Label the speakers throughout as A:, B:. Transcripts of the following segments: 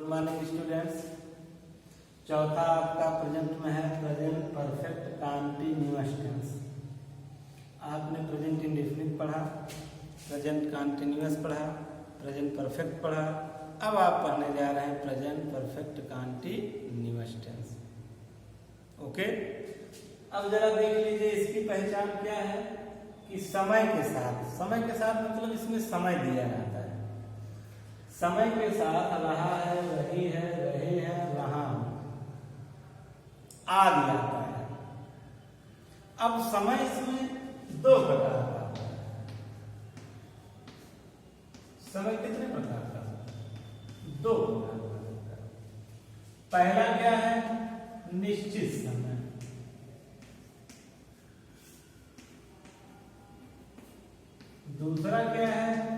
A: Morning students. चौथा आपका present में है प्रेजेंट परफेक्ट कंटीन्यूअस टेंस। आपने प्रेजेंट इंडेफिनिट पढ़ा, प्रेजेंट कंटीन्यूअस पढ़ा, प्रेजेंट परफेक्ट पढ़ा। अब आप पढ़ने जा रहे हैं present perfect continuous tense. Okay, अब जरा देख लीजिए इसकी पहचान क्या है कि समय के साथ मतलब इसमें समय दिया जाता है। समय के साथ रहा है, रही है, रहे हैं, रहा आ जाता है। अब समय इसमें दो प्रकार का होता है। समय कितने प्रकार का होता है? दो प्रकार का होता है। पहला क्या है? निश्चित समय। दूसरा क्या है?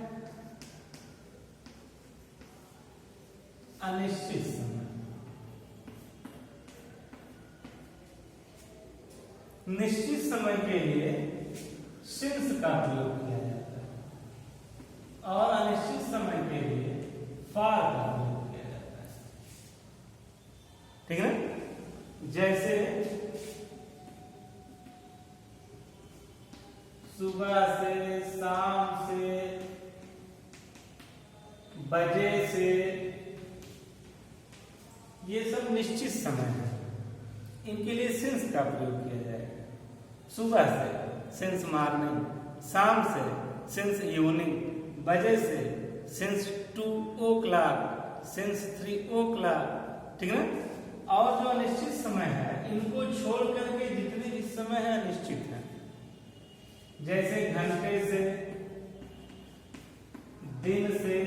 A: अनिश्चित समय। निश्चित समय के लिए सिंस का प्रयोग किया जाता है और अनिश्चित समय के लिए फार का प्रयोग किया जाता है। ठीक है ना? जैसे सुबह से, शाम से, बजे से, ये सब निश्चित समय है। इनके लिए सिंस का प्रयोग किया जाएगा। सुबह से सिंस मॉर्निंग, शाम से सिंस इवनिंग, बजे से सिंस 2 o'clock, सिंस 3 o'clock। ठीक है ना? और जो अनिश्चित समय है इनको छोड़ करके जितने भी समय है अनिश्चित है। जैसे घंटे से, दिन से,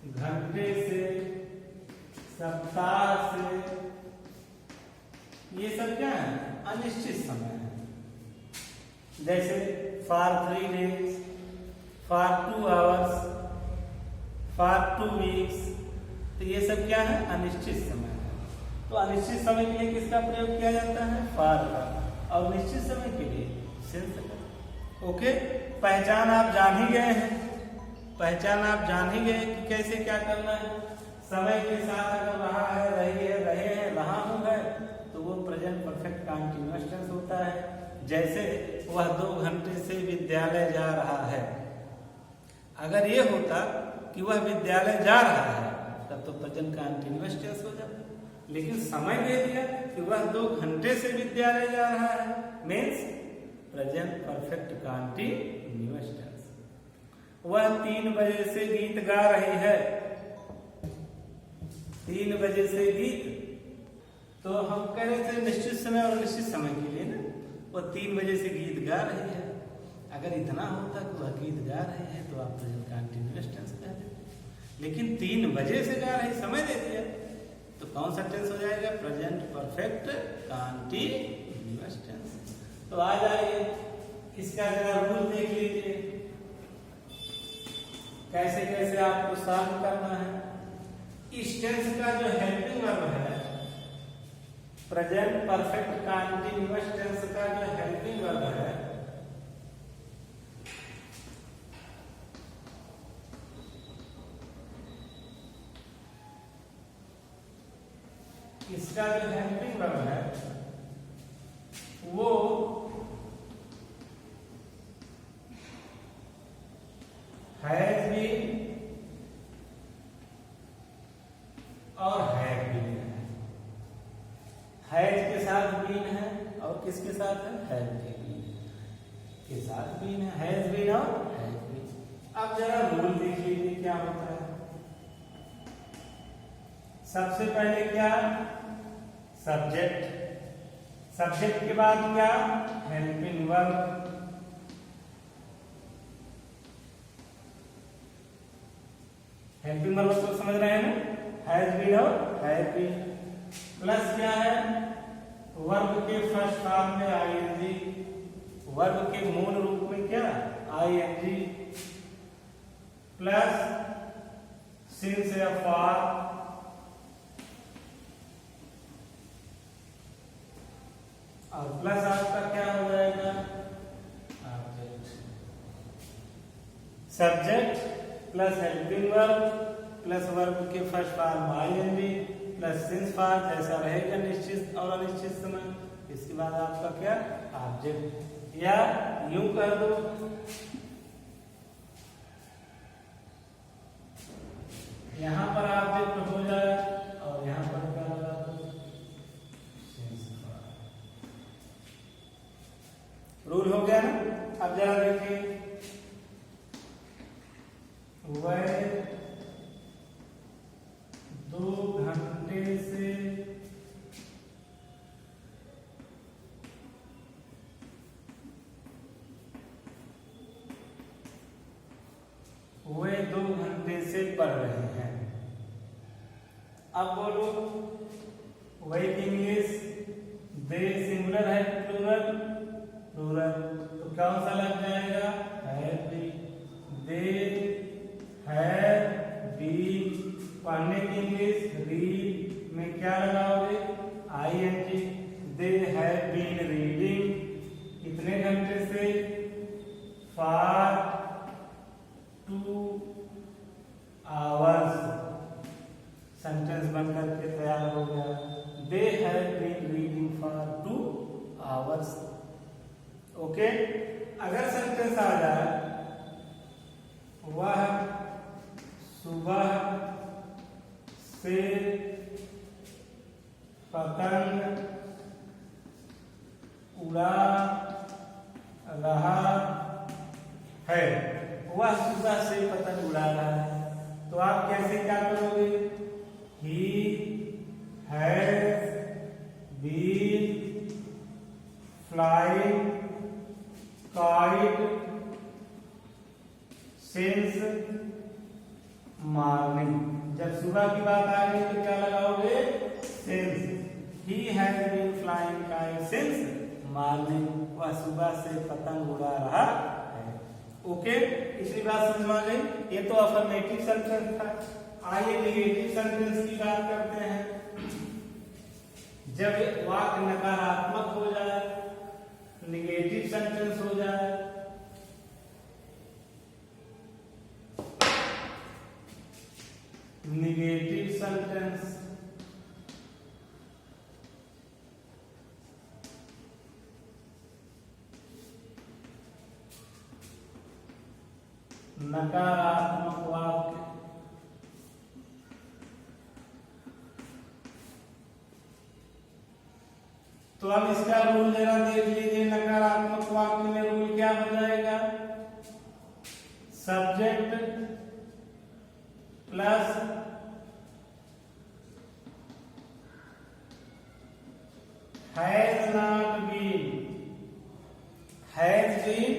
A: घंटे से, सप्ताह से, ये सब क्या है? अनिश्चित समय है। जैसे for 3 days, for 2 hours, for 2 weeks, तो ये सब क्या है? अनिश्चित समय है। तो अनिश्चित समय के लिए किसका प्रयोग किया जाता है? फॉर का। और निश्चित समय के लिए सिंस का। ओके, पहचान आप जान ही गए हैं। पहचान आप जान ही गए कि कैसे क्या करना है। समय के साथ अगर रहा है, रही है, रहे हैं, रहा हूं है, तो वो प्रेजेंट परफेक्ट कंटीन्यूअस टेंस होता है। जैसे वह 2 घंटे से विद्यालय जा रहा है। अगर ये होता कि वह विद्यालय जा रहा है तब तो प्रेजेंट कंटीन्यूअस टेंस हो जाता। लेकिन समय दे दिया कि वह 2 घंटे से विद्यालय जा रहा है, means present perfect continuous tense. वह 3 बजे से गीत गा रही है। 3 बजे से गीत, तो हम कह रहे थे निश्चित समय और अनिश्चित समय के लिए ना, वो 3 बजे से गीत गा रही है। अगर इतना होता कि वह गीत गा रही है तो आप प्रेजेंट कंटीन्यूअस टेंस कह देते। लेकिन 3 बजे से गा रही, समय दे दिया, तो कौन सा टेंस हो जाएगा? Present perfect continuous tense. तो आ जाइए, इसका जरा रूल देख लीजिए, कैसे कैसे आपको सॉल्व करना है। इस टेंस का जो हेल्पिंग वर्ब है, प्रेजेंट परफेक्ट कंटीन्यूअस टेंस का जो हेल्पिंग वर्ब है, इसका जो हेल्पिंग वर्ब है वो हैज बीन और हैव बीन है। हैज के साथ बीन है और किसके साथ है? हैव के साथ बीन है। हैज बीन और हैव बीन। अब जरा रूल देख लीजिए क्या होता है। सबसे पहले क्या? सब्जेक्ट। सब्जेक्ट के बाद क्या? Helping verb. हेल्पिंग वर्ब को समझ रहे हैं ना? हैज बीन और हैव बीन। प्लस क्या है? वर्ब के फर्स्ट फॉर्म में आईएनजी, वर्ब के मूल रूप में क्या? आईएनजी, प्लस सिंस या फॉर, और प्लस आपका क्या हो जाएगा? Object. Subject plus helping verb plus verb के first form ING plus since form जैसा रहेगा निश्चित और अनिश्चित समय। इसके बाद आपका क्या ऑब्जेक्ट, या यूं कर दो यहां पर ऑब्जेक्ट हो जाए और यहां पर क्या लगा दो सिंस फॉर्म। रूल हो गया ना। अब जरा देखिए वह 2 घंटे से वे 2 घंटे से पढ़ रहे हैं। अब बोलो वही इंग्लिश दे सिंगुलर है प्लूरल, प्लूरल तो कौन सा लग जाएगा have been. They have been पढ़ने की इंग्लिश रीड में क्या लगाओगे ING. They have been reading कितने घंटे से फॉर 2 आवर्स। सेंटेंस बनकर के तैयार हो गया। They have been reading for 2 hours. Okay, अगर सेंटेंस आ जाए वह सुबह से पतंग उड़ा रहा है, वह सुबह से पतंग उड़ा रहा है, तो आप कैसे क्या करोगे he has been flying kite since morning. जब सुबह की बात आ गई तो क्या लगाओगे since. He has been flying kite since morning, वह सुबह से पतंग उड़ा रहा है। ओके, इसी बात समझ में आ गई। ये तो अफर्मेटिव सेंटेंस था। आइए नेगेटिव सेंटेंस की बात करते हैं। जब वाक्य नकारात्मक हो जाए, नेगेटिव सेंटेंस हो जाए, नेगेटिव सेंटेंस नकारात्मक वाक्य तो अब इसका रूल जरा देख लीजिए। नकारात्मक वाक्य में रूल क्या हो जाएगा subject plus has not been. Has been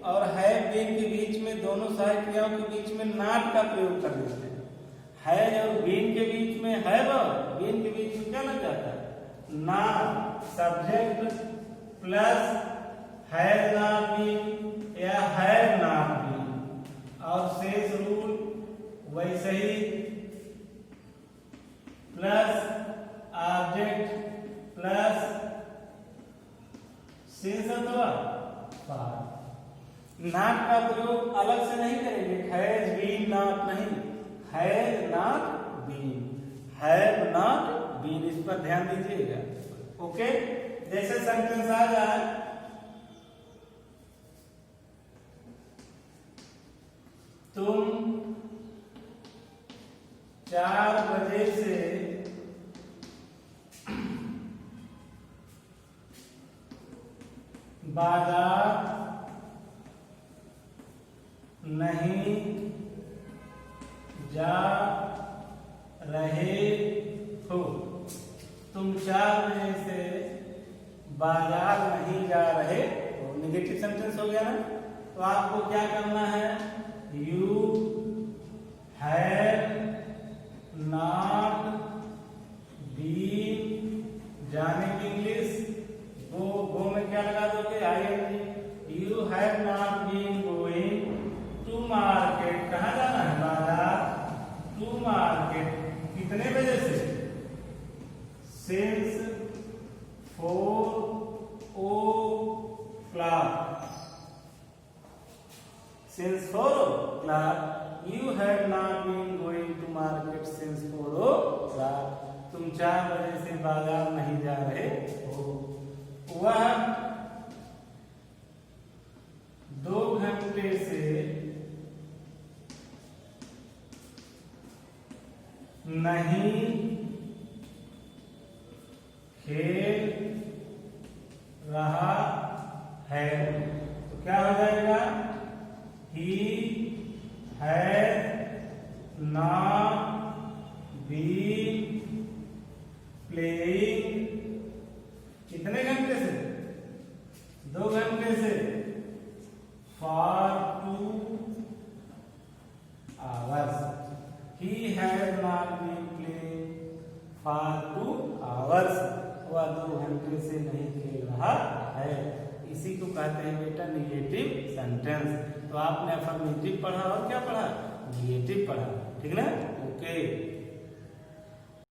A: और हैव बीन के बीच में, दोनों सहायक क्रियाओं के बीच में नॉट का प्रयोग कर देते हैं। हैज और बीन के बीच में हैव और बीन के बीच में क्या लग जाता है not. Subject plus has not been या हैव नॉट बीन। और शेष रूल वैसे ही प्लस ऑब्जेक्ट प्लस सिंस अथवा फॉर। नॉट का प्रयोग अलग से नहीं करेंगे, हैज बीन नॉट नहीं, has not been, have not been, इस पर ध्यान दीजिएगा। ओके, जैसे सेंटेंस आ जाए तुम 4 बजे से बाजार नहीं जा रहे हो। तुम 4 बजे से बाजार नहीं जा रहे हो, नेगेटिव सेंटेंस हो गया ना। तो आपको क्या करना है यू हैव नॉट बीन, जाने की इंग्लिश गो में क्या लगा दोगे ING. You have not been going to market, कहाँ जाना है बाजार, टू मार्केट कितने बजे से since 4 o'clock, since 4 o'clock you have not been going going to market since 4 o'clock. तुम 4 बजे से बाजार नहीं जा रहे हो. वह 2 घंटे से नहीं खेल रहा है. तो क्या हो जाएगा? He has not been playing. कितने घंटे से? 2 घंटे से. For 2 hours. He has not been playing for 2 hours. वह 2 घंटे से नहीं खेल रहा है. इसी को कहते हैं बेटा निगेटिव सेंटेंस. तो आपने अफर्मेटिव पढ़ा और क्या पढ़ा? निगेटिव पढ़ा. ठीक ना? ओके.